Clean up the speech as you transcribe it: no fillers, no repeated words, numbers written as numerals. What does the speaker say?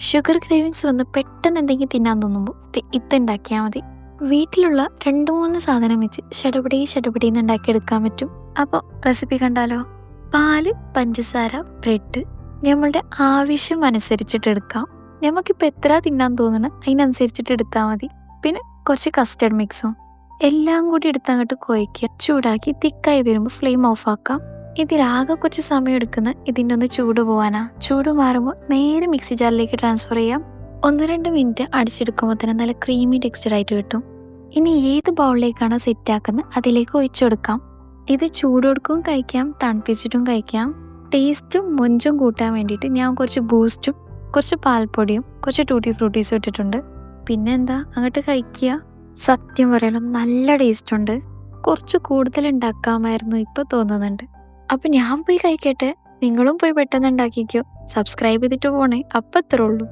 Sugar cravings വന്ന് പെട്ടെന്ന് എന്തെങ്കിലും തിന്നാൻ തോന്നുമ്പോൾ ഇതുണ്ടാക്കിയാൽ മതി. വീട്ടിലുള്ള 2-3 സാധനം വെച്ച് ഷടപടീന്ന് ഉണ്ടാക്കിയെടുക്കാൻ പറ്റും. അപ്പോൾ റെസിപ്പി കണ്ടാലോ? പാല്, പഞ്ചസാര, ബ്രെഡ് നമ്മളുടെ ആവശ്യം അനുസരിച്ചിട്ട് എടുക്കാം. നമുക്കിപ്പോൾ എത്ര തിന്നാൻ തോന്നണം അതിനനുസരിച്ചിട്ട് എടുത്താൽ മതി. പിന്നെ കുറച്ച് കസ്റ്റർഡ് മിക്സും എല്ലാം കൂടി എടുത്തങ്ങോട്ട് കുഴയ്ക്കുക. ചൂടാക്കി തിക്കായി വരുമ്പോൾ ഫ്ലെയിം ഓഫ് ആക്കാം. ഇതിലാകെ കുറച്ച് സമയം എടുക്കുന്ന ഇതിൻ്റെ ഒന്ന് ചൂട് പോകാനാ. ചൂട് മാറുമ്പോൾ നേരെ മിക്സി ജാറിലേക്ക് ട്രാൻസ്ഫർ ചെയ്യാം. 1-2 മിനിറ്റ് അടിച്ചെടുക്കുമ്പോൾ തന്നെ നല്ല ക്രീമി ടെക്സ്ചറായിട്ട് കിട്ടും. ഇനി ഏത് ബൗളിലേക്കാണോ സെറ്റ് ആക്കുന്നത് അതിലേക്ക് ഒഴിച്ചു കൊടുക്കാം. ഇത് ചൂടോടുക്കും കഴിക്കാം, തണുപ്പിച്ചിട്ടും കഴിക്കാം. ടേസ്റ്റും മൊഞ്ചും കൂട്ടാൻ വേണ്ടിയിട്ട് ഞാൻ കുറച്ച് ബൂസ്റ്റും കുറച്ച് പാൽപ്പൊടിയും കുറച്ച് ടൂട്ടി ഫ്രൂട്ടീസും ഇട്ടിട്ടുണ്ട്. പിന്നെന്താ, അങ്ങോട്ട് കഴിക്കുക. സത്യം പറയാലോ നല്ല ടേസ്റ്റ് ഉണ്ട്. കുറച്ച് കൂടുതൽ ഉണ്ടാക്കാമായിരുന്നു ഇപ്പോൾ തോന്നുന്നുണ്ട്. അപ്പം ഞാൻ പോയി കഴിക്കട്ടെ, നിങ്ങളും പോയി പെട്ടെന്ന് ഉണ്ടാക്കിക്കോ. സബ്സ്ക്രൈബ് ചെയ്തിട്ട് പോണേ. അപ്പം അത്രേ ഉള്ളൂ.